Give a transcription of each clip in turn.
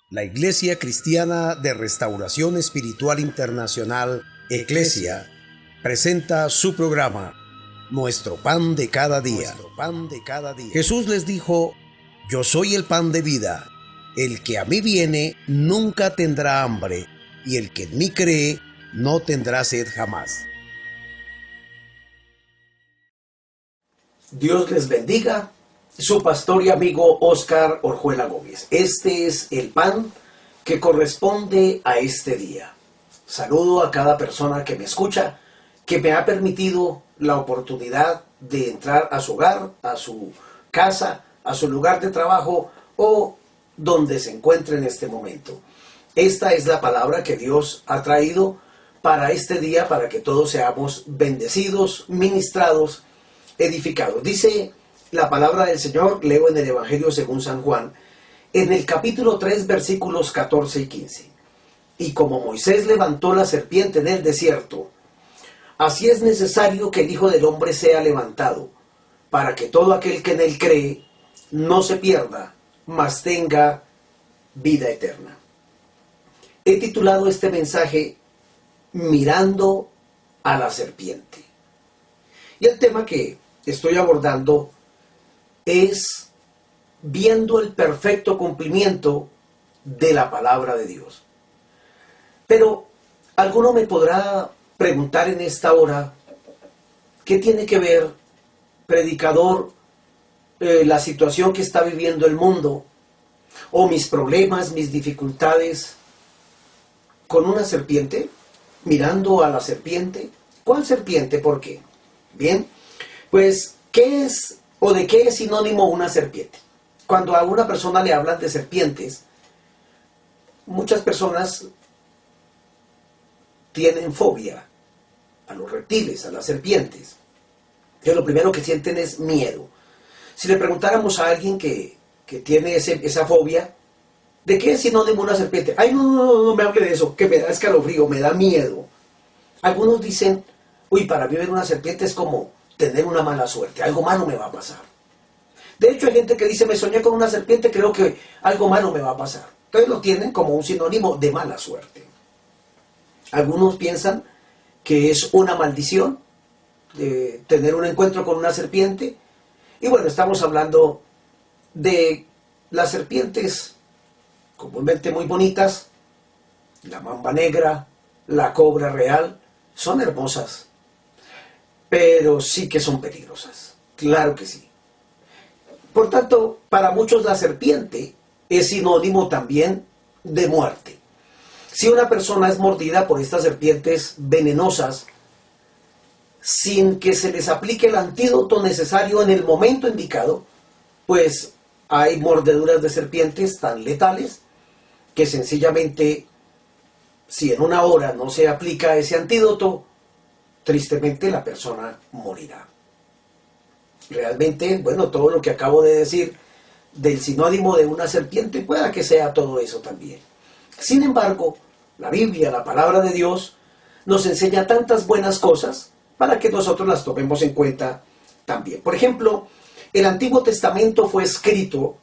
La Iglesia Cristiana de Restauración Espiritual Internacional, Eclesia, presenta su programa, Nuestro Pan de Cada Día. Jesús les dijo: Yo soy el pan de vida. El que a mí viene nunca tendrá hambre, y el que en mí cree no tendrá sed jamás. Dios les bendiga. Su pastor y amigo Óscar Orjuela Gómez. Este es el pan que corresponde a este día. Saludo a cada persona que me escucha, que me ha permitido la oportunidad de entrar a su hogar, a su casa, a su lugar de trabajo o donde se encuentre en este momento. Esta es la palabra que Dios ha traído para este día, para que todos seamos bendecidos, ministrados, edificados. Dice la palabra del Señor, leo en el Evangelio según San Juan, en el capítulo 3, versículos 14 y 15. Y como Moisés levantó la serpiente en el desierto, así es necesario que el Hijo del Hombre sea levantado, para que todo aquel que en él cree no se pierda, mas tenga vida eterna. He titulado este mensaje Mirando a la serpiente. Y el tema que estoy abordando es viendo el perfecto cumplimiento de la palabra de Dios. Pero alguno me podrá preguntar en esta hora, ¿qué tiene que ver, predicador, la situación que está viviendo el mundo, o mis problemas, mis dificultades, con una serpiente? Mirando a la serpiente. ¿Cuál serpiente? ¿Por qué? Bien, pues, ¿qué es o de qué es sinónimo una serpiente? Cuando a una persona le hablan de serpientes, muchas personas tienen fobia a los reptiles, a las serpientes. Entonces, lo primero que sienten es miedo. Si le preguntáramos a alguien que tiene esa fobia, ¿de qué es sinónimo una serpiente? Ay, no me hable de eso, que me da escalofrío, me da miedo. Algunos dicen, uy, para mí ver una serpiente es como tener una mala suerte, algo malo me va a pasar. De hecho, hay gente que dice, me soñé con una serpiente, creo que algo malo me va a pasar. Entonces lo tienen como un sinónimo de mala suerte. Algunos piensan que es una maldición de tener un encuentro con una serpiente. Y bueno, estamos hablando de las serpientes comúnmente muy bonitas, la mamba negra, la cobra real, son hermosas, pero sí que son peligrosas, claro que sí. Por tanto, para muchos la serpiente es sinónimo también de muerte. Si una persona es mordida por estas serpientes venenosas, sin que se les aplique el antídoto necesario en el momento indicado, pues hay mordeduras de serpientes tan letales que sencillamente, si en una hora no se aplica ese antídoto, tristemente la persona morirá. Realmente, bueno, todo lo que acabo de decir del sinónimo de una serpiente, pueda que sea todo eso también. Sin embargo, la Biblia, la palabra de Dios, nos enseña tantas buenas cosas para que nosotros las tomemos en cuenta también. Por ejemplo, el Antiguo Testamento fue escrito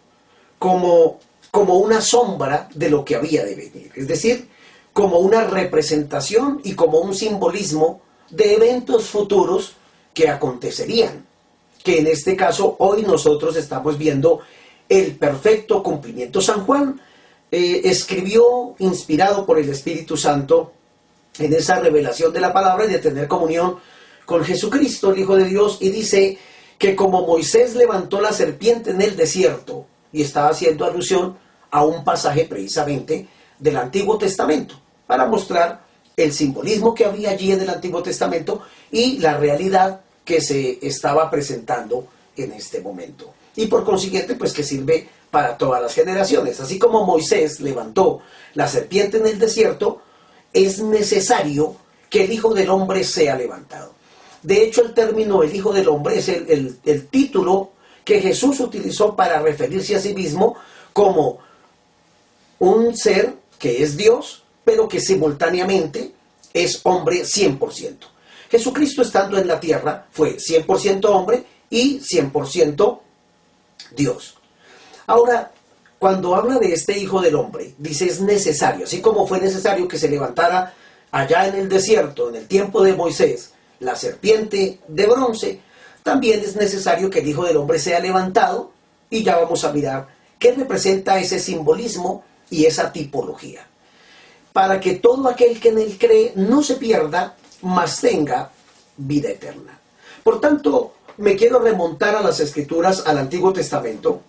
como una sombra de lo que había de venir, es decir, como una representación y como un simbolismo de eventos futuros que acontecerían, que en este caso hoy nosotros estamos viendo el perfecto cumplimiento. San Juan escribió, inspirado por el Espíritu Santo, en esa revelación de la palabra y de tener comunión con Jesucristo, el Hijo de Dios, y dice que como Moisés levantó la serpiente en el desierto, y estaba haciendo alusión a un pasaje precisamente del Antiguo Testamento, para mostrar el simbolismo que había allí en el Antiguo Testamento y la realidad que se estaba presentando en este momento. Y por consiguiente, pues que sirve para todas las generaciones. Así como Moisés levantó la serpiente en el desierto, es necesario que el Hijo del Hombre sea levantado. De hecho, el término el Hijo del Hombre es el título que Jesús utilizó para referirse a sí mismo como un ser que es Dios, pero que simultáneamente es hombre 100%. Jesucristo, estando en la tierra, fue 100% hombre y 100% Dios. Ahora, cuando habla de este Hijo del Hombre, dice es necesario, así como fue necesario que se levantara allá en el desierto, en el tiempo de Moisés, la serpiente de bronce, también es necesario que el Hijo del Hombre sea levantado, y ya vamos a mirar qué representa ese simbolismo y esa tipología, para que todo aquel que en él cree no se pierda, mas tenga vida eterna. Por tanto, me quiero remontar a las Escrituras, al Antiguo Testamento,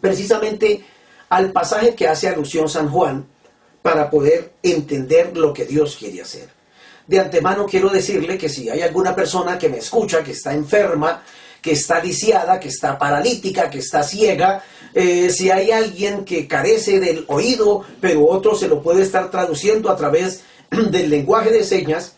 precisamente al pasaje que hace alusión San Juan, para poder entender lo que Dios quiere hacer. De antemano quiero decirle que si hay alguna persona que me escucha, que está enferma, que está lisiada, que está paralítica, que está ciega, si hay alguien que carece del oído, pero otro se lo puede estar traduciendo a través del lenguaje de señas,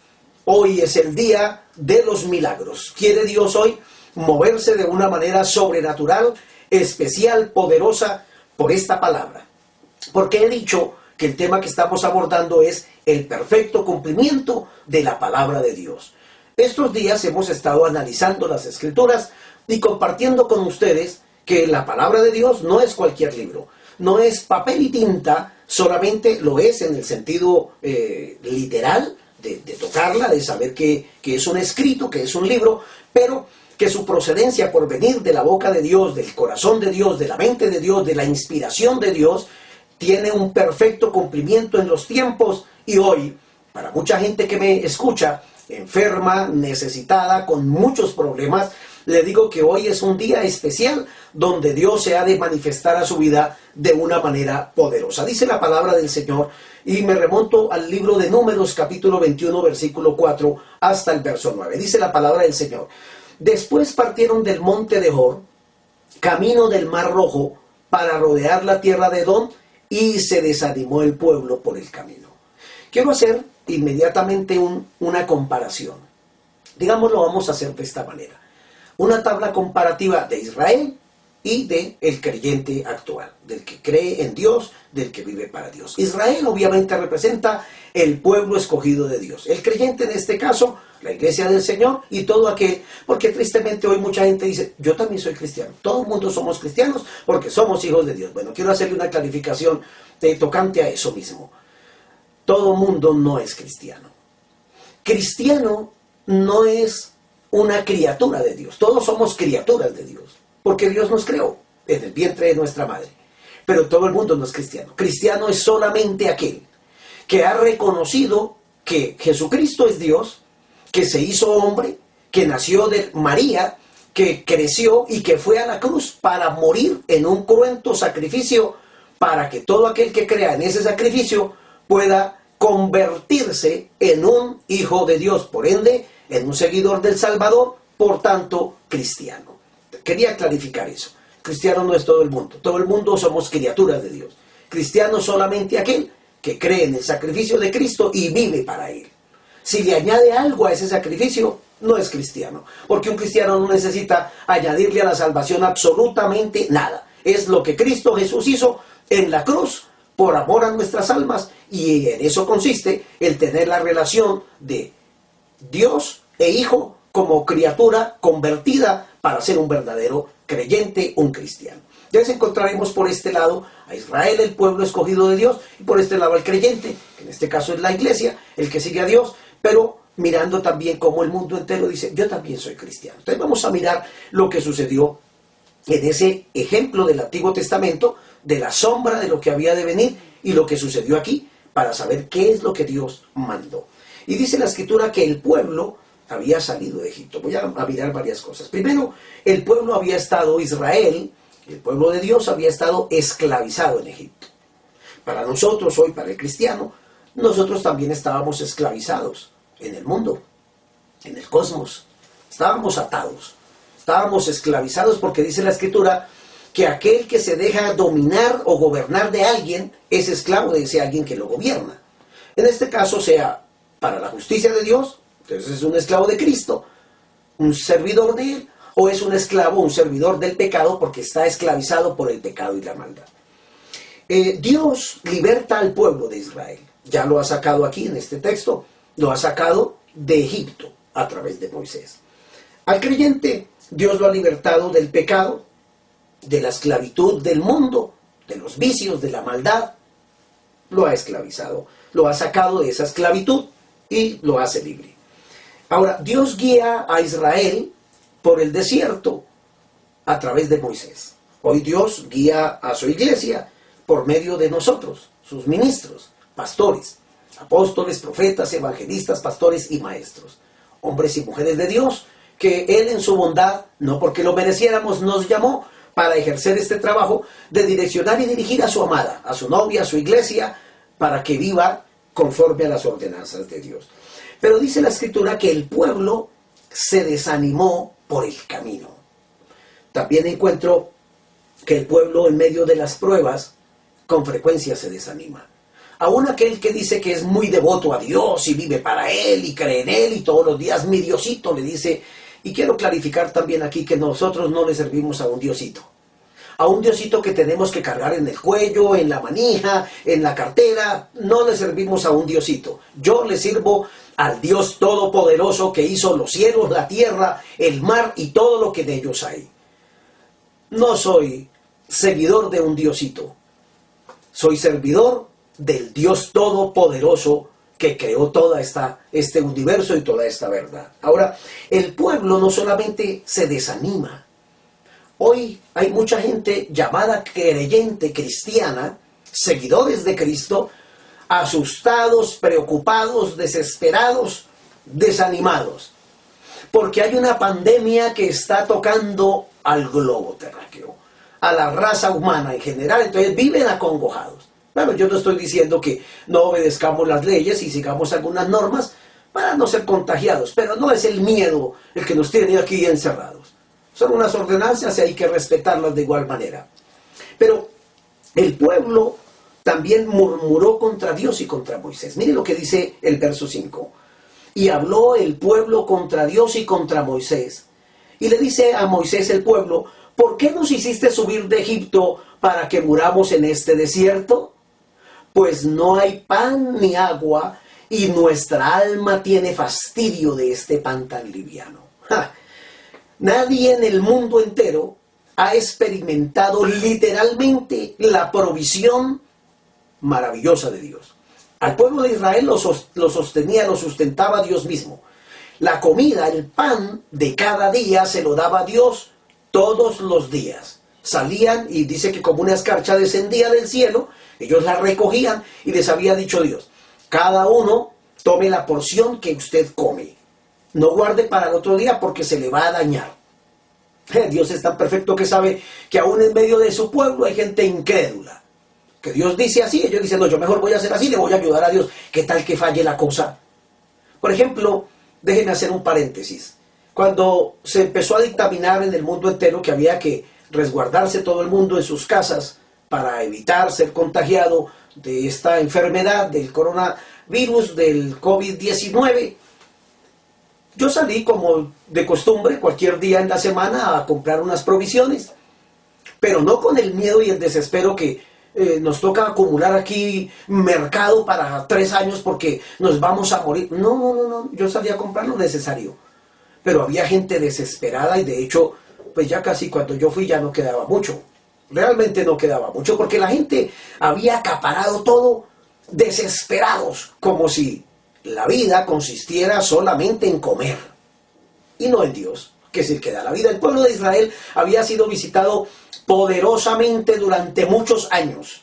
hoy es el día de los milagros. Quiere Dios hoy moverse de una manera sobrenatural, especial, poderosa, por esta palabra. Porque he dicho que el tema que estamos abordando es el perfecto cumplimiento de la palabra de Dios. Estos días hemos estado analizando las Escrituras y compartiendo con ustedes que la palabra de Dios no es cualquier libro, no es papel y tinta, solamente lo es en el sentido literal de tocarla, de saber que es un escrito, que es un libro, pero que su procedencia por venir de la boca de Dios, del corazón de Dios, de la mente de Dios, de la inspiración de Dios, tiene un perfecto cumplimiento en los tiempos. Y hoy, para mucha gente que me escucha, enferma, necesitada, con muchos problemas, le digo que hoy es un día especial donde Dios se ha de manifestar a su vida de una manera poderosa. Dice la palabra del Señor, y me remonto al libro de Números, capítulo 21, versículo 4, hasta el verso 9. Dice la palabra del Señor: después partieron del monte de Hor, camino del Mar Rojo, para rodear la tierra de Edom, y se desanimó el pueblo por el camino. Quiero hacer inmediatamente una comparación. Digámoslo, vamos a hacer de esta manera. Una tabla comparativa de Israel y de el creyente actual, del que cree en Dios, del que vive para Dios. Israel obviamente representa el pueblo escogido de Dios. El creyente en este caso, la iglesia del Señor y todo aquel, porque tristemente hoy mucha gente dice, yo también soy cristiano. Todo el mundo somos cristianos porque somos hijos de Dios. Bueno, quiero hacerle una clarificación tocante a eso mismo. Todo el mundo no es cristiano. Cristiano no es una criatura de Dios. Todos somos criaturas de Dios, porque Dios nos creó en el vientre de nuestra madre. Pero todo el mundo no es cristiano. Cristiano es solamente aquel que ha reconocido que Jesucristo es Dios, que se hizo hombre, que nació de María, que creció y que fue a la cruz para morir en un cruento sacrificio, para que todo aquel que crea en ese sacrificio pueda convertirse en un hijo de Dios, por ende, en un seguidor del Salvador, por tanto, cristiano. Quería clarificar eso. Cristiano no es todo el mundo somos criaturas de Dios. Cristiano solamente aquel que cree en el sacrificio de Cristo y vive para Él. Si le añade algo a ese sacrificio, no es cristiano, porque un cristiano no necesita añadirle a la salvación absolutamente nada. Es lo que Cristo Jesús hizo en la cruz por amor a nuestras almas, y en eso consiste el tener la relación de Dios e Hijo como criatura convertida para ser un verdadero creyente, un cristiano. Ya encontraremos por este lado a Israel, el pueblo escogido de Dios, y por este lado al creyente, que en este caso es la iglesia, el que sigue a Dios, pero mirando también cómo el mundo entero dice, yo también soy cristiano. Entonces vamos a mirar lo que sucedió en ese ejemplo del Antiguo Testamento, de la sombra de lo que había de venir y lo que sucedió aquí, para saber qué es lo que Dios mandó. Y dice la Escritura que el pueblo había salido de Egipto. Voy a mirar varias cosas. Primero, el pueblo había estado, Israel, el pueblo de Dios había estado esclavizado en Egipto. Para nosotros hoy, para el cristiano, nosotros también estábamos esclavizados en el mundo, en el cosmos. Estábamos atados, estábamos esclavizados, porque dice la Escritura que aquel que se deja dominar o gobernar de alguien es esclavo de ese alguien que lo gobierna. En este caso, sea para la justicia de Dios, entonces es un esclavo de Cristo, un servidor de Él, o es un esclavo, un servidor del pecado, porque está esclavizado por el pecado y la maldad. Dios liberta al pueblo de Israel. Ya lo ha sacado aquí en este texto, lo ha sacado de Egipto a través de Moisés. Al creyente, Dios lo ha libertado del pecado, de la esclavitud del mundo de los vicios, de la maldad, lo ha esclavizado, lo ha sacado de esa esclavitud y lo hace libre. Ahora, Dios guía a Israel por el desierto a través de Moisés. Hoy Dios guía a su iglesia por medio de nosotros, sus ministros, pastores, apóstoles, profetas, evangelistas, pastores y maestros. Hombres y mujeres de Dios que Él en su bondad, no porque lo mereciéramos, nos llamó para ejercer este trabajo de direccionar y dirigir a su amada, a su novia, a su iglesia, para que viva conforme a las ordenanzas de Dios. Pero dice la Escritura que el pueblo se desanimó por el camino. También encuentro que el pueblo en medio de las pruebas con frecuencia se desanima. Aún aquel que dice que es muy devoto a Dios y vive para Él y cree en Él y todos los días mi Diosito le dice, y quiero clarificar también aquí que nosotros no le servimos a un Diosito. A un Diosito que tenemos que cargar en el cuello, en la manija, en la cartera, no le servimos a un Diosito. Yo le sirvo al Dios Todopoderoso que hizo los cielos, la tierra, el mar y todo lo que de ellos hay. No soy seguidor de un Diosito, soy servidor del Dios Todopoderoso que creó toda este universo y toda esta verdad. Ahora, el pueblo no solamente se desanima. Hoy hay mucha gente llamada creyente cristiana, seguidores de Cristo, asustados, preocupados, desesperados, desanimados, porque hay una pandemia que está tocando al globo terráqueo, a la raza humana en general, entonces viven acongojados. Bueno, yo no estoy diciendo que no obedezcamos las leyes y sigamos algunas normas para no ser contagiados, pero no es el miedo el que nos tiene aquí encerrados. Son unas ordenanzas y hay que respetarlas de igual manera. Pero el pueblo también murmuró contra Dios y contra Moisés. Mire lo que dice el verso 5. Y habló el pueblo contra Dios y contra Moisés. Y le dice a Moisés el pueblo, ¿por qué nos hiciste subir de Egipto para que muramos en este desierto? Pues no hay pan ni agua, y nuestra alma tiene fastidio de este pan tan liviano. ¡Ja! Nadie en el mundo entero ha experimentado literalmente la provisión maravillosa de Dios. Al pueblo de Israel lo sostenía, lo sustentaba Dios mismo. La comida, el pan de cada día se lo daba Dios todos los días. Salían y dice que como una escarcha descendía del cielo, ellos la recogían y les había dicho Dios, cada uno tome la porción que usted come. No guarde para el otro día porque se le va a dañar. Dios es tan perfecto que sabe que aún en medio de su pueblo hay gente incrédula. Que Dios dice así, ellos dicen, no, yo mejor voy a hacer así, le voy a ayudar a Dios. ¿Qué tal que falle la cosa? Por ejemplo, déjenme hacer un paréntesis. Cuando se empezó a dictaminar en el mundo entero que había que resguardarse todo el mundo en sus casas para evitar ser contagiado de esta enfermedad, del coronavirus, del COVID-19, yo salí como de costumbre cualquier día en la semana a comprar unas provisiones, pero no con el miedo y el desespero que nos toca acumular aquí mercado para 3 años porque nos vamos a morir. No, yo salí a comprar lo necesario, pero había gente desesperada y de hecho, pues ya casi cuando yo fui ya no quedaba mucho. Realmente no quedaba mucho porque la gente había acaparado todo desesperados, como si la vida consistiera solamente en comer y no en Dios, que es el que da la vida. El pueblo de Israel había sido visitado poderosamente durante muchos años.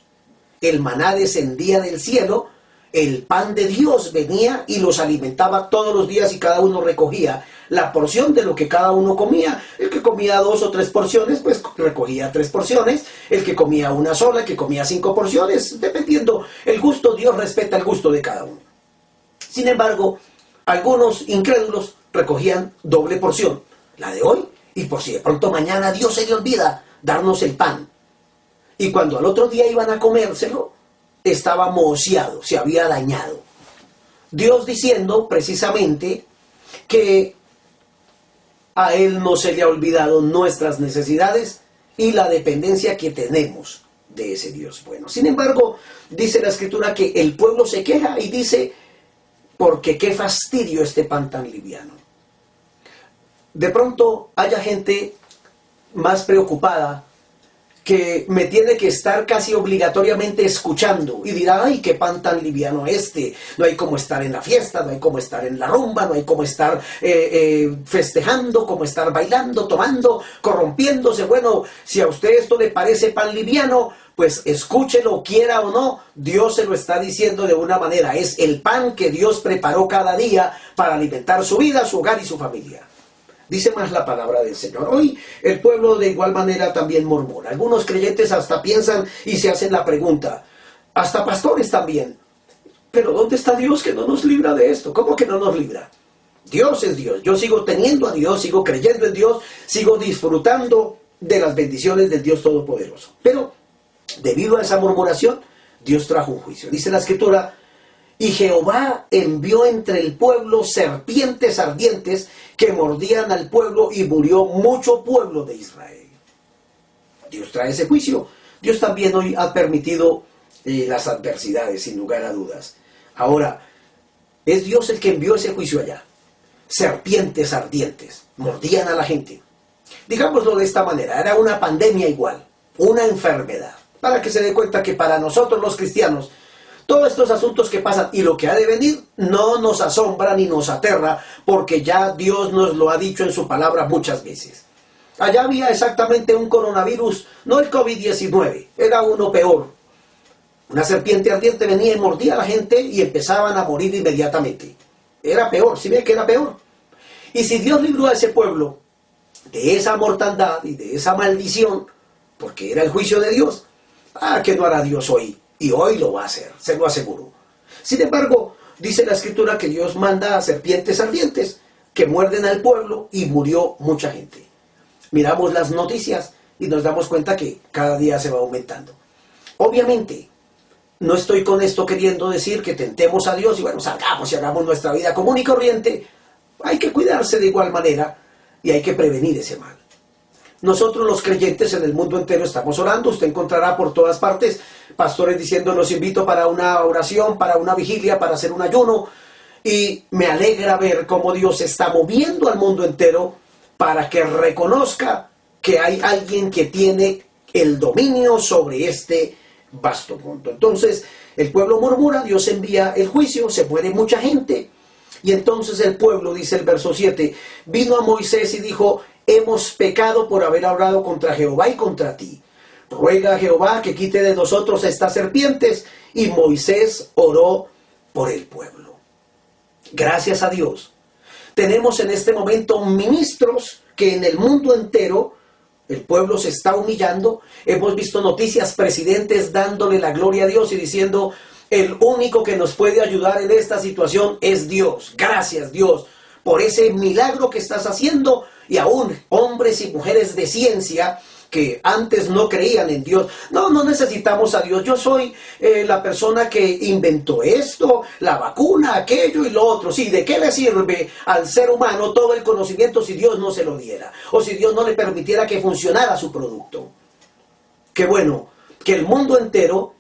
El maná descendía del cielo, el pan de Dios venía y los alimentaba todos los días y cada uno recogía la porción de lo que cada uno comía. El que comía 2 o 3 porciones, pues recogía 3 porciones. El que comía una sola, el que comía 5 porciones, dependiendo el gusto, Dios respeta el gusto de cada uno. Sin embargo, algunos incrédulos recogían doble porción, la de hoy, y por si de pronto mañana a Dios se le olvida darnos el pan. Y cuando al otro día iban a comérselo, estaba mociado, se había dañado. Dios diciendo precisamente que a Él no se le ha olvidado nuestras necesidades y la dependencia que tenemos de ese Dios bueno. Sin embargo, dice la Escritura que el pueblo se queja y dice, porque qué fastidio este pan tan liviano. De pronto haya gente más preocupada que me tiene que estar casi obligatoriamente escuchando y dirá, ay, qué pan tan liviano este, no hay como estar en la fiesta, no hay como estar en la rumba, no hay como estar festejando, como estar bailando, tomando, corrompiéndose. Bueno, si a usted esto le parece pan liviano, pues escúchelo, quiera o no, Dios se lo está diciendo de una manera, es el pan que Dios preparó cada día para alimentar su vida, su hogar y su familia. Dice más la palabra del Señor. Hoy el pueblo de igual manera también murmura. Algunos creyentes hasta piensan y se hacen la pregunta, hasta pastores también, pero ¿dónde está Dios que no nos libra de esto? ¿Cómo que no nos libra? Dios es Dios. Yo sigo teniendo a Dios, sigo creyendo en Dios, sigo disfrutando de las bendiciones del Dios Todopoderoso. Pero debido a esa murmuración, Dios trajo un juicio. Dice la Escritura, y Jehová envió entre el pueblo serpientes ardientes que mordían al pueblo y murió mucho pueblo de Israel. Dios trae ese juicio. Dios también hoy ha permitido las adversidades, sin lugar a dudas. Ahora, es Dios el que envió ese juicio allá. Serpientes ardientes mordían a la gente. Digámoslo de esta manera, era una pandemia igual, una enfermedad. Para que se dé cuenta que para nosotros los cristianos, todos estos asuntos que pasan y lo que ha de venir no nos asombra ni nos aterra, porque ya Dios nos lo ha dicho en su palabra muchas veces. Allá había exactamente un coronavirus, no el COVID-19, era uno peor. Una serpiente ardiente venía y mordía a la gente y empezaban a morir inmediatamente. Era peor, ¿sí ve que era peor? Y si Dios libró a ese pueblo de esa mortandad y de esa maldición, porque era el juicio de Dios, ¿qué no hará Dios hoy? Y hoy lo va a hacer, se lo aseguro. Sin embargo, dice la Escritura que Dios manda a serpientes ardientes que muerden al pueblo y murió mucha gente. Miramos las noticias y nos damos cuenta que cada día se va aumentando. Obviamente, no estoy con esto queriendo decir que tentemos a Dios y bueno, salgamos y hagamos nuestra vida común y corriente. Hay que cuidarse de igual manera y hay que prevenir ese mal. Nosotros los creyentes en el mundo entero estamos orando. Usted encontrará por todas partes pastores diciendo, los invito para una oración, para una vigilia, para hacer un ayuno. Y me alegra ver cómo Dios está moviendo al mundo entero para que reconozca que hay alguien que tiene el dominio sobre este vasto mundo. Entonces el pueblo murmura, Dios envía el juicio, se muere mucha gente. Y entonces el pueblo, dice el verso 7, vino a Moisés y dijo, hemos pecado por haber hablado contra Jehová y contra ti. Ruega a Jehová que quite de nosotros estas serpientes. Y Moisés oró por el pueblo. Gracias a Dios. Tenemos en este momento ministros que en el mundo entero el pueblo se está humillando. Hemos visto noticias, presidentes dándole la gloria a Dios y diciendo, el único que nos puede ayudar en esta situación es Dios. Gracias Dios por ese milagro que estás haciendo. Y aún hombres y mujeres de ciencia que antes no creían en Dios. No necesitamos a Dios. Yo soy la persona que inventó esto, la vacuna, aquello y lo otro. Sí, ¿de qué le sirve al ser humano todo el conocimiento si Dios no se lo diera? O si Dios no le permitiera que funcionara su producto. Qué bueno que el mundo entero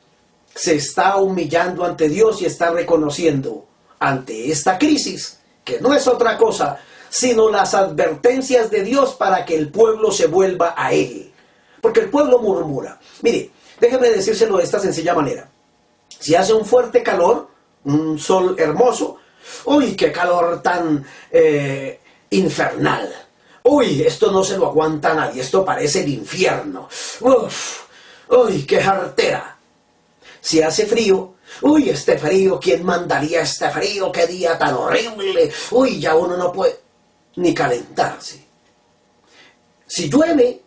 se está humillando ante Dios y está reconociendo ante esta crisis, que no es otra cosa sino las advertencias de Dios para que el pueblo se vuelva a Él. Porque el pueblo murmura. Mire, déjeme decírselo de esta sencilla manera. Si hace un fuerte calor, un sol hermoso, ¡uy, qué calor tan infernal! ¡Uy, esto no se lo aguanta nadie! Esto parece el infierno. ¡Uf! ¡Uy, qué jartera! Si hace frío, ¡uy, este frío! ¿Quién mandaría este frío? ¡Qué día tan horrible! ¡Uy, ya uno no puede ni calentarse! Si llueve,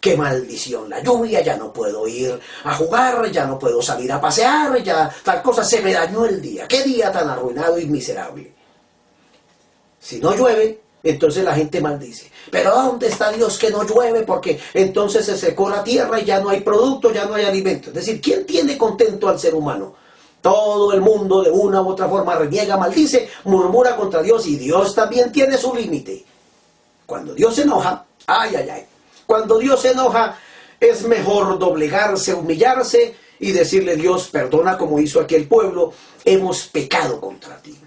¡qué maldición! La lluvia, ya no puedo ir a jugar, ya no puedo salir a pasear, ya tal cosa, se me dañó el día. ¡Qué día tan arruinado y miserable! Si no llueve, entonces la gente maldice. ¿Pero dónde está Dios que no llueve? Porque entonces se secó la tierra y ya no hay producto, ya no hay alimento. Es decir, ¿quién tiene contento al ser humano? Todo el mundo de una u otra forma reniega, maldice, murmura contra Dios y Dios también tiene su límite. Cuando Dios se enoja, ¡ay, ay, ay! Cuando Dios se enoja es mejor doblegarse, humillarse y decirle, Dios, perdona como hizo aquel pueblo, hemos pecado contra ti.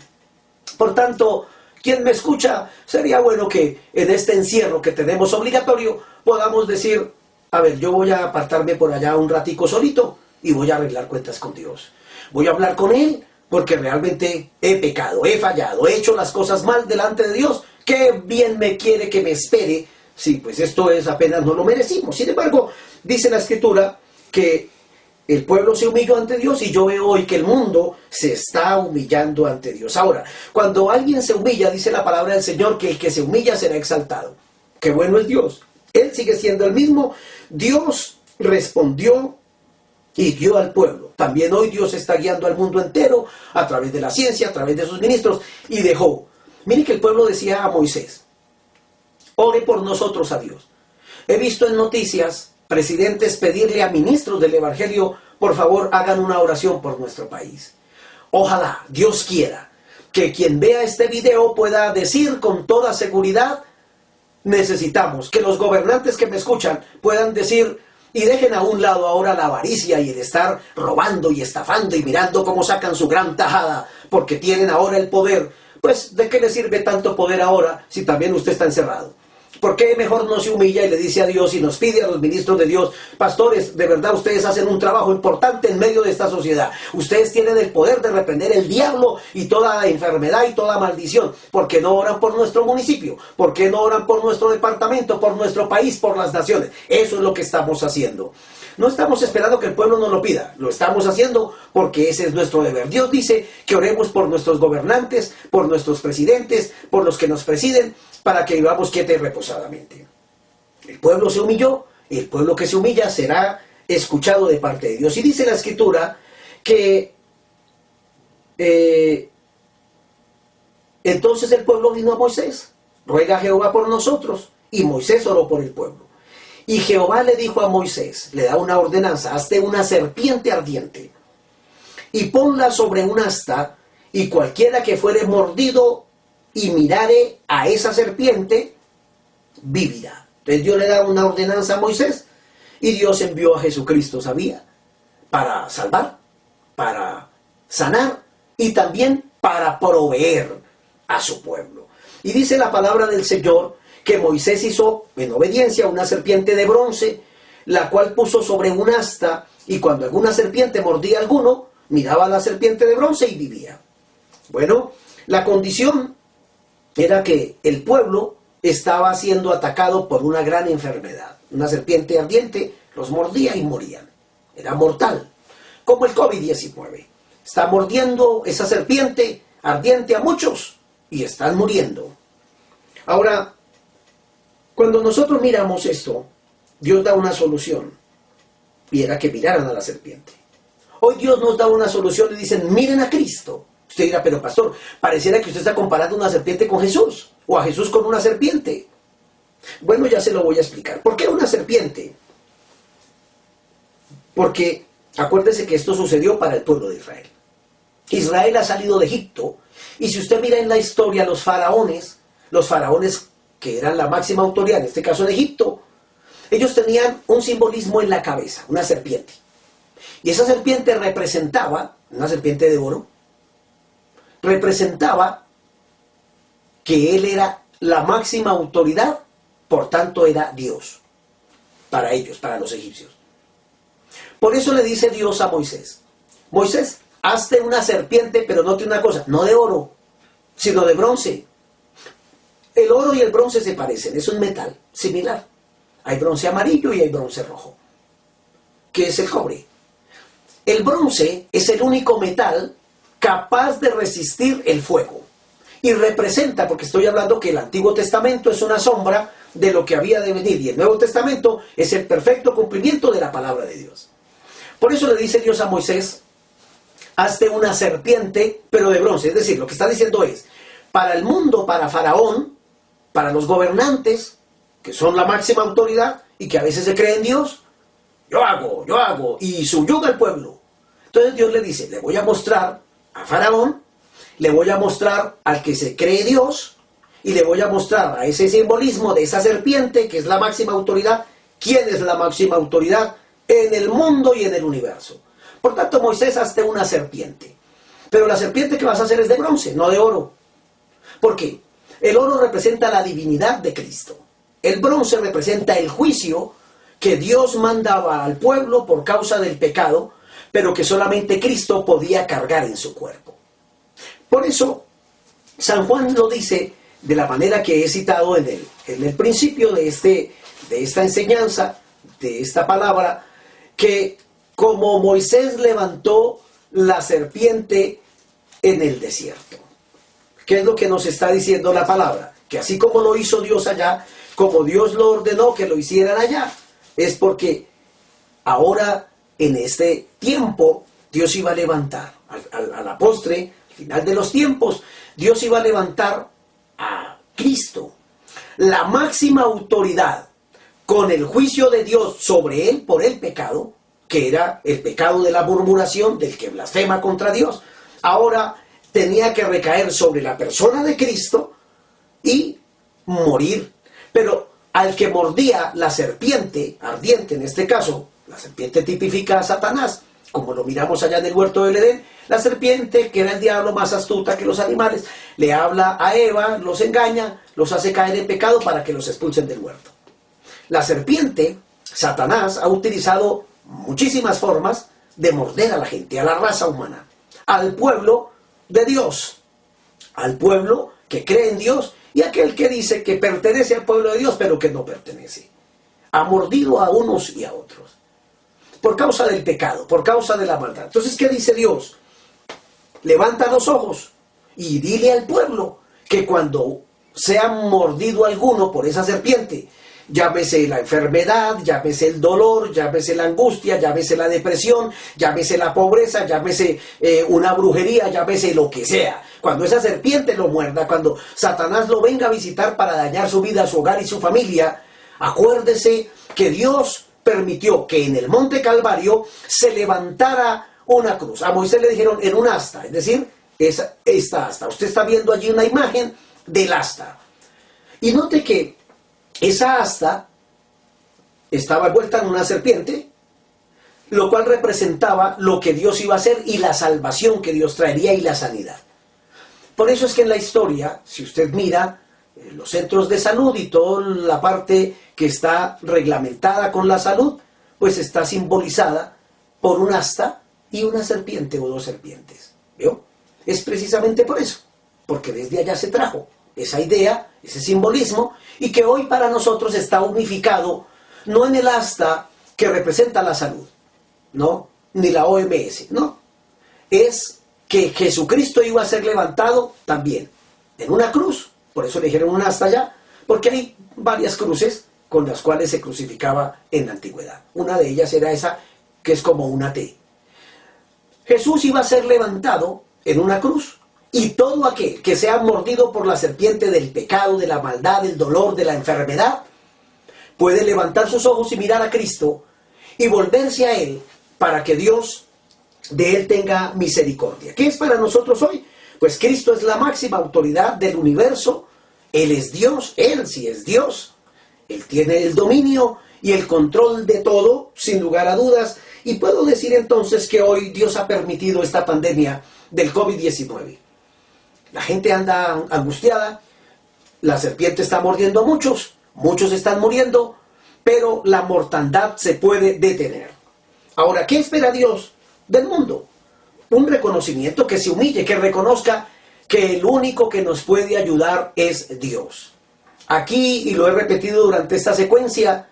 Por tanto, quien me escucha, sería bueno que en este encierro que tenemos obligatorio podamos decir, a ver, yo voy a apartarme por allá un ratico solito y voy a arreglar cuentas con Dios. Voy a hablar con Él porque realmente he pecado, he fallado, he hecho las cosas mal delante de Dios. Qué bien me quiere que me espere. Sí, pues esto es apenas no lo merecimos. Sin embargo, dice la Escritura que el pueblo se humilló ante Dios y yo veo hoy que el mundo se está humillando ante Dios. Ahora, cuando alguien se humilla, dice la palabra del Señor que el que se humilla será exaltado. Qué bueno es Dios. Él sigue siendo el mismo. Dios respondió y guió al pueblo. También hoy Dios está guiando al mundo entero a través de la ciencia, a través de sus ministros, y dejó. Mire que el pueblo decía a Moisés, ore por nosotros a Dios. He visto en noticias presidentes pedirle a ministros del Evangelio, por favor hagan una oración por nuestro país. Ojalá, Dios quiera, que quien vea este video pueda decir con toda seguridad, necesitamos que los gobernantes que me escuchan puedan decir, y dejen a un lado ahora la avaricia y el estar robando y estafando y mirando cómo sacan su gran tajada, porque tienen ahora el poder. Pues, ¿de qué le sirve tanto poder ahora si también usted está encerrado? ¿Por qué mejor no se humilla y le dice a Dios y nos pide a los ministros de Dios, pastores, de verdad ustedes hacen un trabajo importante en medio de esta sociedad? Ustedes tienen el poder de reprender el diablo y toda enfermedad y toda maldición. ¿Por qué no oran por nuestro municipio? ¿Por qué no oran por nuestro departamento, por nuestro país, por las naciones? Eso es lo que estamos haciendo. No estamos esperando que el pueblo nos lo pida, lo estamos haciendo porque ese es nuestro deber. Dios dice que oremos por nuestros gobernantes, por nuestros presidentes, por los que nos presiden, para que vivamos quieta y reposadamente. El pueblo se humilló, y el pueblo que se humilla será escuchado de parte de Dios. Y dice la Escritura que entonces el pueblo vino a Moisés, ruega a Jehová por nosotros, y Moisés oró por el pueblo. Y Jehová le dijo a Moisés, le da una ordenanza, hazte una serpiente ardiente y ponla sobre un asta, y cualquiera que fuere mordido y mirare a esa serpiente, vivirá. Entonces Dios le da una ordenanza a Moisés y Dios envió a Jesucristo, ¿sabía? Para salvar, para sanar y también para proveer a su pueblo. Y dice la palabra del Señor que Moisés hizo en obediencia una serpiente de bronce, la cual puso sobre un asta, y cuando alguna serpiente mordía a alguno, miraba a la serpiente de bronce y vivía. Bueno, la condición era que el pueblo estaba siendo atacado por una gran enfermedad. Una serpiente ardiente los mordía y morían. Era mortal, como el COVID-19. Está mordiendo esa serpiente ardiente a muchos y están muriendo. Ahora, cuando nosotros miramos esto, Dios da una solución, y era que miraran a la serpiente. Hoy Dios nos da una solución y dicen, miren a Cristo. Usted dirá, pero pastor, pareciera que usted está comparando una serpiente con Jesús, o a Jesús con una serpiente. Bueno, ya se lo voy a explicar. ¿Por qué una serpiente? Porque acuérdese que esto sucedió para el pueblo de Israel. Israel ha salido de Egipto, y si usted mira en la historia, los faraones que eran la máxima autoridad, en este caso en Egipto, ellos tenían un simbolismo en la cabeza, una serpiente. Y esa serpiente representaba, una serpiente de oro, representaba que él era la máxima autoridad, por tanto era Dios, para ellos, para los egipcios. Por eso le dice Dios a Moisés, Moisés, hazte una serpiente, pero note una cosa, no de oro, sino de bronce. El oro y el bronce se parecen, es un metal similar. Hay bronce amarillo y hay bronce rojo, que es el cobre. El bronce es el único metal capaz de resistir el fuego. Y representa, porque estoy hablando que el Antiguo Testamento es una sombra de lo que había de venir, y el Nuevo Testamento es el perfecto cumplimiento de la palabra de Dios. Por eso le dice Dios a Moisés, hazte una serpiente, pero de bronce. Es decir, lo que está diciendo es, para el mundo, para Faraón, para los gobernantes, que son la máxima autoridad y que a veces se creen Dios, yo hago, y subyuga al pueblo. Entonces Dios le dice, le voy a mostrar a Faraón, le voy a mostrar al que se cree Dios, y le voy a mostrar a ese simbolismo de esa serpiente, que es la máxima autoridad, quién es la máxima autoridad en el mundo y en el universo. Por tanto, Moisés, hazte una serpiente. Pero la serpiente que vas a hacer es de bronce, no de oro. ¿Por qué? El oro representa la divinidad de Cristo. El bronce representa el juicio que Dios mandaba al pueblo por causa del pecado, pero que solamente Cristo podía cargar en su cuerpo. Por eso, San Juan lo dice de la manera que he citado en el principio de esta enseñanza, de esta palabra, que como Moisés levantó la serpiente en el desierto. ¿Qué es lo que nos está diciendo la palabra? Que así como lo hizo Dios allá, como Dios lo ordenó que lo hicieran allá, es porque ahora, en este tiempo, Dios iba a levantar, a la postre, al final de los tiempos, Dios iba a levantar a Cristo, la máxima autoridad, con el juicio de Dios sobre él por el pecado, que era el pecado de la murmuración, del que blasfema contra Dios. Ahora tenía que recaer sobre la persona de Cristo y morir. Pero al que mordía la serpiente ardiente, en este caso, la serpiente tipifica a Satanás, como lo miramos allá en el huerto del Edén, la serpiente, que era el diablo más astuta que los animales, le habla a Eva, los engaña, los hace caer en pecado para que los expulsen del huerto. La serpiente, Satanás, ha utilizado muchísimas formas de morder a la gente, a la raza humana, al pueblo de Dios, al pueblo que cree en Dios y aquel que dice que pertenece al pueblo de Dios, pero que no pertenece. Ha mordido a unos y a otros, por causa del pecado, por causa de la maldad. Entonces, ¿qué dice Dios? Levanta los ojos y dile al pueblo que cuando sea mordido alguno por esa serpiente, llámese la enfermedad, llámese el dolor, llámese la angustia, llámese la depresión, llámese la pobreza, llámese una brujería, llámese lo que sea. Cuando esa serpiente lo muerda, cuando Satanás lo venga a visitar para dañar su vida, su hogar y su familia, acuérdese que Dios permitió que en el monte Calvario se levantara una cruz. A Moisés le dijeron en un asta, es decir, esta asta. Usted está viendo allí una imagen del asta. Y note que esa asta estaba envuelta en una serpiente, lo cual representaba lo que Dios iba a hacer y la salvación que Dios traería y la sanidad. Por eso es que en la historia, si usted mira los centros de salud y toda la parte que está reglamentada con la salud, pues está simbolizada por un asta y una serpiente o dos serpientes. ¿Vio? Es precisamente por eso, porque desde allá se trajo esa idea, ese simbolismo, y que hoy para nosotros está unificado, no en el asta que representa la salud, no, ni la OMS, no, es que Jesucristo iba a ser levantado también en una cruz. Por eso le dijeron un asta allá, porque hay varias cruces con las cuales se crucificaba en la antigüedad. Una de ellas era esa que es como una T. Jesús iba a ser levantado en una cruz, y todo aquel que sea mordido por la serpiente del pecado, de la maldad, del dolor, de la enfermedad, puede levantar sus ojos y mirar a Cristo y volverse a Él para que Dios de Él tenga misericordia. ¿Qué es para nosotros hoy? Pues Cristo es la máxima autoridad del universo. Él es Dios, Él sí es Dios. Él tiene el dominio y el control de todo, sin lugar a dudas. Y puedo decir entonces que hoy Dios ha permitido esta pandemia del COVID-19. La gente anda angustiada, la serpiente está mordiendo a muchos, muchos están muriendo, pero la mortandad se puede detener. Ahora, ¿qué espera Dios del mundo? Un reconocimiento, que se humille, que reconozca que el único que nos puede ayudar es Dios. Aquí, y lo he repetido durante esta secuencia,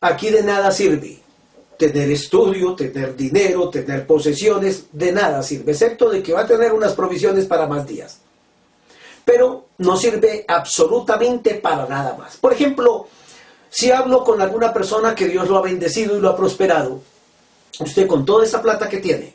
aquí de nada sirve tener estudio, tener dinero, tener posesiones, de nada sirve, excepto de que va a tener unas provisiones para más días. Pero no sirve absolutamente para nada más. Por ejemplo, si hablo con alguna persona que Dios lo ha bendecido y lo ha prosperado, usted con toda esa plata que tiene,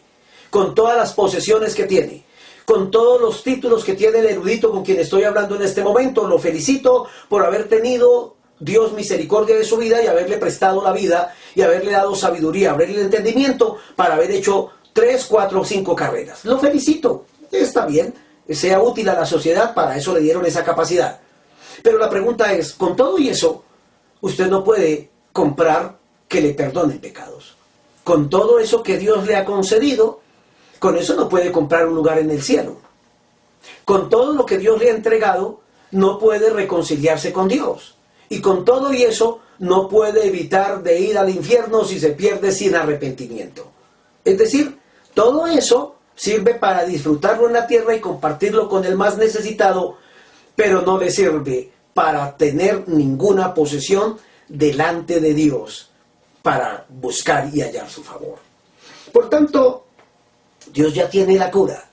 con todas las posesiones que tiene, con todos los títulos que tiene el erudito con quien estoy hablando en este momento, lo felicito por haber tenido Dios misericordia de su vida y haberle prestado la vida y haberle dado sabiduría, haberle entendimiento para haber hecho 3, 4 o 5 carreras. Lo felicito, está bien, sea útil a la sociedad, para eso le dieron esa capacidad. Pero la pregunta es, con todo y eso, usted no puede comprar que le perdonen pecados. Con todo eso que Dios le ha concedido, con eso no puede comprar un lugar en el cielo. Con todo lo que Dios le ha entregado, no puede reconciliarse con Dios. Y con todo y eso, no puede evitar de ir al infierno si se pierde sin arrepentimiento. Es decir, todo eso sirve para disfrutarlo en la tierra y compartirlo con el más necesitado, pero no le sirve para tener ninguna posesión delante de Dios, para buscar y hallar su favor. Por tanto, Dios ya tiene la cura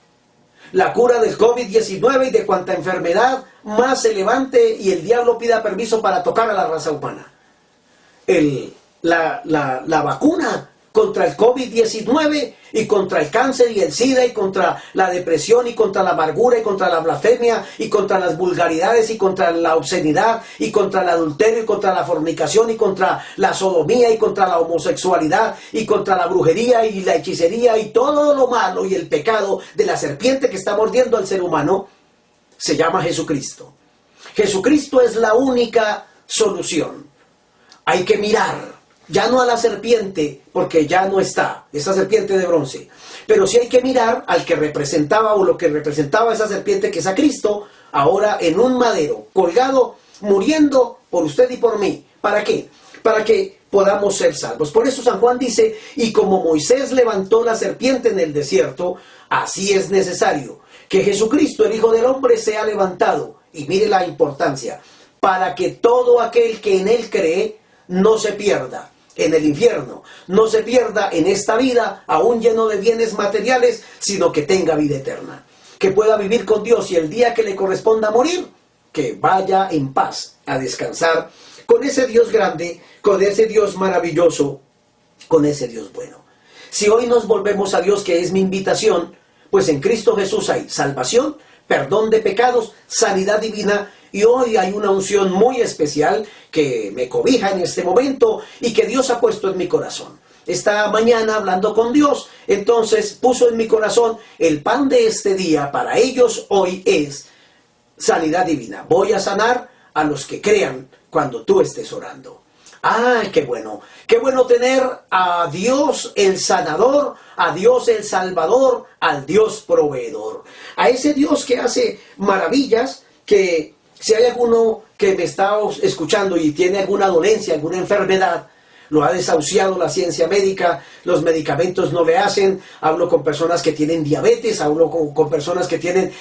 del COVID-19 y de cuanta enfermedad más se levante y el diablo pida permiso para tocar a la raza humana. La vacuna contra el COVID-19 y contra el cáncer y el SIDA y contra la depresión y contra la amargura y contra la blasfemia y contra las vulgaridades y contra la obscenidad y contra el adulterio y contra la fornicación y contra la sodomía y contra la homosexualidad y contra la brujería y la hechicería y todo lo malo y el pecado de la serpiente que está mordiendo al ser humano, se llama Jesucristo. Jesucristo es la única solución. Hay que mirar ya no a la serpiente, porque ya no está, esa serpiente de bronce, pero sí hay que mirar al que representaba o lo que representaba esa serpiente, que es a Cristo, ahora en un madero, colgado, muriendo por usted y por mí. ¿Para qué? Para que podamos ser salvos. Por eso San Juan dice, y como Moisés levantó la serpiente en el desierto, así es necesario que Jesucristo, el Hijo del Hombre, sea levantado. Y mire la importancia, para que todo aquel que en él cree no se pierda en el infierno, no se pierda en esta vida, aún lleno de bienes materiales, sino que tenga vida eterna, que pueda vivir con Dios y el día que le corresponda morir, que vaya en paz a descansar con ese Dios grande, con ese Dios maravilloso, con ese Dios bueno. Si hoy nos volvemos a Dios, que es mi invitación, pues en Cristo Jesús hay salvación, perdón de pecados, sanidad divina, y hoy hay una unción muy especial que me cobija en este momento y que Dios ha puesto en mi corazón. Esta mañana, hablando con Dios, entonces puso en mi corazón el pan de este día para ellos hoy es sanidad divina. Voy a sanar a los que crean cuando tú estés orando. ¡Ay, qué bueno! Qué bueno tener a Dios el sanador, a Dios el salvador, al Dios proveedor. A ese Dios que hace maravillas, que si hay alguno que me está escuchando y tiene alguna dolencia, alguna enfermedad, lo ha desahuciado la ciencia médica, los medicamentos no le hacen. Hablo con personas que tienen diabetes, hablo con personas que tienen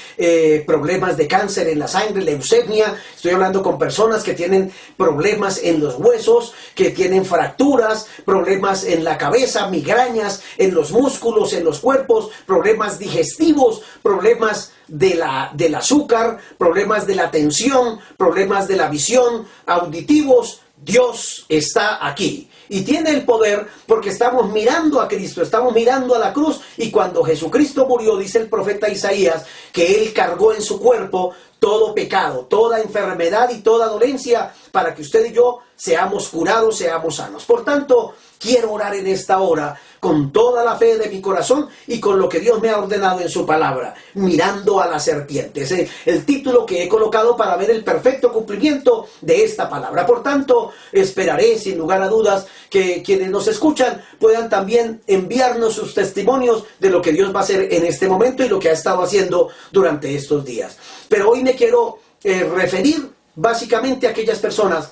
problemas de cáncer en la sangre, leucemia. Estoy hablando con personas que tienen problemas en los huesos, que tienen fracturas, problemas en la cabeza, migrañas, en los músculos, en los cuerpos, problemas digestivos, problemas del azúcar, problemas de la tensión, problemas de la visión, auditivos. Dios está aquí y tiene el poder porque estamos mirando a Cristo, estamos mirando a la cruz, y cuando Jesucristo murió, dice el profeta Isaías, que Él cargó en su cuerpo todo pecado, toda enfermedad y toda dolencia, para que usted y yo seamos curados, seamos sanos. Por tanto, quiero orar en esta hora con toda la fe de mi corazón y con lo que Dios me ha ordenado en su palabra, mirando a la serpiente. Es el título que he colocado para ver el perfecto cumplimiento de esta palabra. Por tanto, esperaré sin lugar a dudas que quienes nos escuchan puedan también enviarnos sus testimonios de lo que Dios va a hacer en este momento y lo que ha estado haciendo durante estos días. Pero hoy me quiero referir básicamente a aquellas personas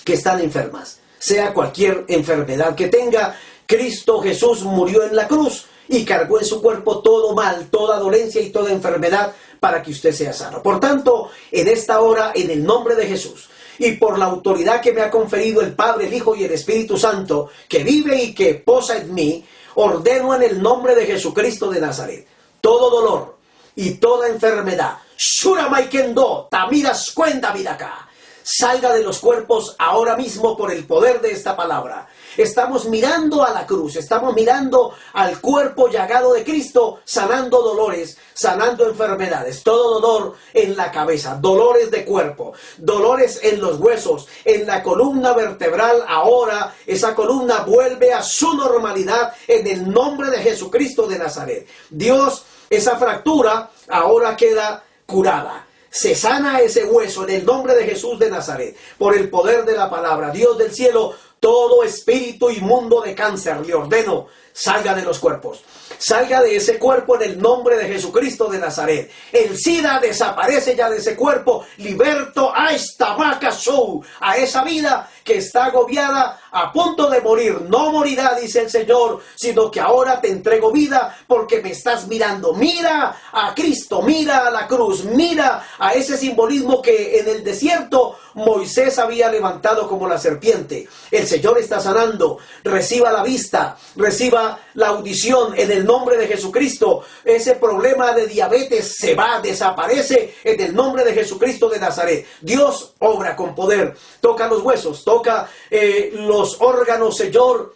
que están enfermas, sea cualquier enfermedad que tenga. Cristo Jesús murió en la cruz y cargó en su cuerpo todo mal, toda dolencia y toda enfermedad para que usted sea sano. Por tanto, en esta hora, en el nombre de Jesús y por la autoridad que me ha conferido el Padre, el Hijo y el Espíritu Santo, que vive y que posa en mí, ordeno en el nombre de Jesucristo de Nazaret, todo dolor y toda enfermedad, Shuramaikendo, Tamiras Cuenda Vidaka, salga de los cuerpos ahora mismo por el poder de esta palabra. Estamos mirando a la cruz, estamos mirando al cuerpo llagado de Cristo, sanando dolores, sanando enfermedades, todo dolor en la cabeza, dolores de cuerpo, dolores en los huesos, en la columna vertebral. Ahora esa columna vuelve a su normalidad en el nombre de Jesucristo de Nazaret. Dios, esa fractura ahora queda curada. Se sana ese hueso en el nombre de Jesús de Nazaret, por el poder de la palabra. Dios del cielo, todo espíritu inmundo de cáncer, le ordeno, salga de los cuerpos. Salga de ese cuerpo en el nombre de Jesucristo de Nazaret. El SIDA desaparece ya de ese cuerpo. Liberto a esta vaca show, a esa vida que está agobiada, a punto de morir. No morirá, dice el Señor, sino que ahora te entrego vida porque me estás mirando. Mira a Cristo, mira a la cruz, mira a ese simbolismo que en el desierto Moisés había levantado como la serpiente. El Señor está sanando. Reciba la vista, reciba la audición en el nombre de Jesucristo. Ese problema de diabetes se va, desaparece en el nombre de Jesucristo de Nazaret. Dios obra con poder. Toca los huesos, toca los órganos, Señor,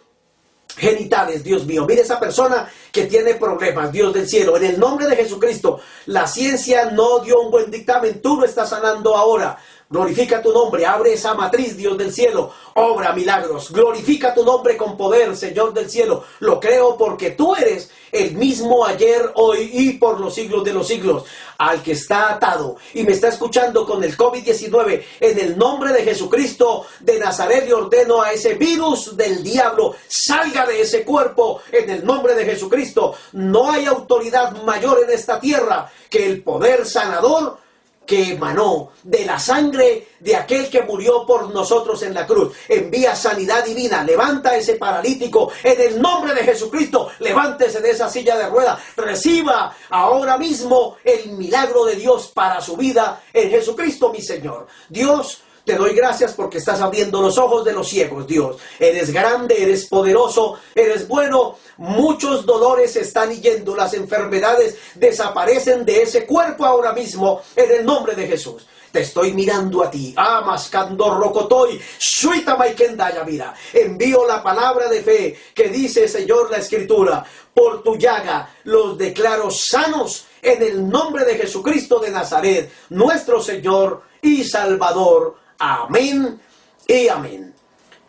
genitales, Dios mío. Mire esa persona que tiene problemas, Dios del cielo, en el nombre de Jesucristo. La ciencia no dio un buen dictamen, tú lo estás sanando ahora. Glorifica tu nombre, abre esa matriz, Dios del cielo, obra milagros, glorifica tu nombre con poder, Señor del cielo. Lo creo porque tú eres el mismo ayer, hoy y por los siglos de los siglos. Al que está atado y me está escuchando con el COVID-19, en el nombre de Jesucristo de Nazaret le ordeno a ese virus del diablo, salga de ese cuerpo en el nombre de Jesucristo. No hay autoridad mayor en esta tierra que el poder sanador que emanó de la sangre de aquel que murió por nosotros en la cruz. Envía sanidad divina, levanta a ese paralítico en el nombre de Jesucristo, levántese de esa silla de ruedas, reciba ahora mismo el milagro de Dios para su vida en Jesucristo mi Señor. Dios, te doy gracias porque estás abriendo los ojos de los ciegos, Dios. Eres grande, eres poderoso, eres bueno. Muchos dolores están yendo, las enfermedades desaparecen de ese cuerpo ahora mismo en el nombre de Jesús. Te estoy mirando a ti. Amas rocotoy, suita maikendaya, mira. Envío la palabra de fe que dice, Señor, la Escritura. Por tu llaga los declaro sanos en el nombre de Jesucristo de Nazaret, nuestro Señor y Salvador. Amén y amén.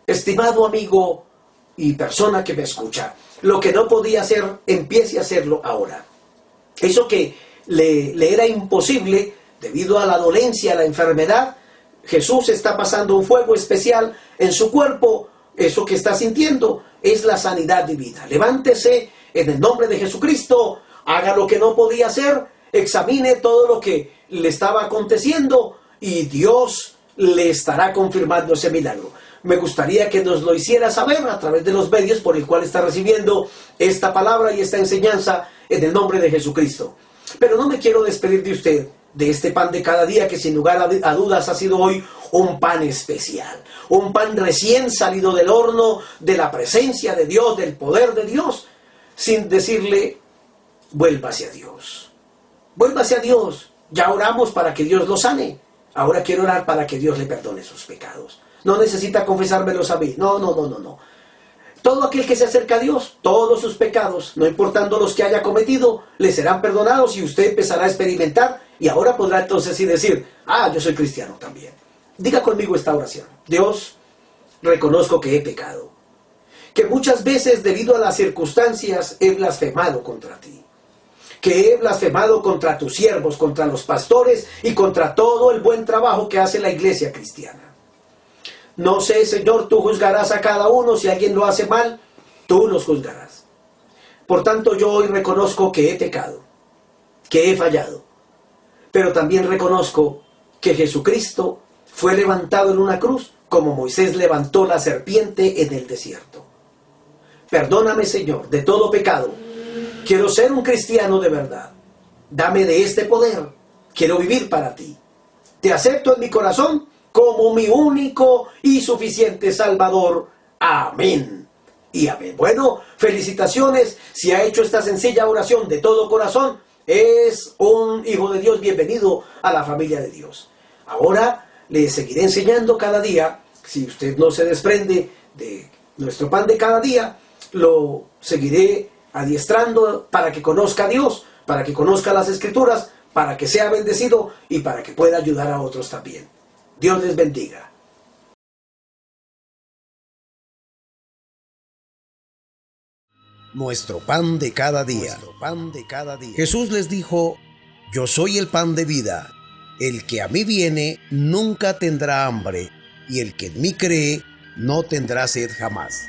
Estimado amigo y persona que me escucha, lo que no podía hacer, empiece a hacerlo ahora. Eso que le era imposible debido a la dolencia, a la enfermedad, Jesús está pasando un fuego especial en su cuerpo. Eso que está sintiendo es la sanidad divina. Levántese en el nombre de Jesucristo, haga lo que no podía hacer, examine todo lo que le estaba aconteciendo y Dios le estará confirmando ese milagro. Me gustaría que nos lo hiciera saber a través de los medios por el cual está recibiendo esta palabra y esta enseñanza en el nombre de Jesucristo. Pero no me quiero despedir de usted, de este pan de cada día que sin lugar a dudas ha sido hoy un pan especial, un pan recién salido del horno, de la presencia de Dios, del poder de Dios, sin decirle, vuélvase a Dios. Vuélvase a Dios. Ya oramos para que Dios lo sane. Ahora quiero orar para que Dios le perdone sus pecados. No necesita confesármelos a mí. No. Todo aquel que se acerca a Dios, todos sus pecados, no importando los que haya cometido, le serán perdonados y usted empezará a experimentar y ahora podrá entonces sí decir, yo soy cristiano también. Diga conmigo esta oración. Dios, reconozco que he pecado, que muchas veces debido a las circunstancias he blasfemado contra ti, que he blasfemado contra tus siervos, contra los pastores y contra todo el buen trabajo que hace la iglesia cristiana. No sé, Señor, tú juzgarás a cada uno. Si alguien lo hace mal, tú los juzgarás. Por tanto, yo hoy reconozco que he pecado, que he fallado. Pero también reconozco que Jesucristo fue levantado en una cruz, como Moisés levantó la serpiente en el desierto. Perdóname, Señor, de todo pecado. Quiero ser un cristiano de verdad. Dame de este poder. Quiero vivir para ti. Te acepto en mi corazón como mi único y suficiente Salvador. Amén y amén. Bueno, felicitaciones. Si ha hecho esta sencilla oración de todo corazón, es un hijo de Dios. Bienvenido a la familia de Dios. Ahora le seguiré enseñando cada día. Si usted no se desprende de nuestro pan de cada día, lo seguiré adiestrando para que conozca a Dios, para que conozca las Escrituras, para que sea bendecido y para que pueda ayudar a otros también. Dios les bendiga. Nuestro pan de cada día. Jesús les dijo, yo soy el pan de vida. El que a mí viene nunca tendrá hambre, y el que en mí cree no tendrá sed jamás.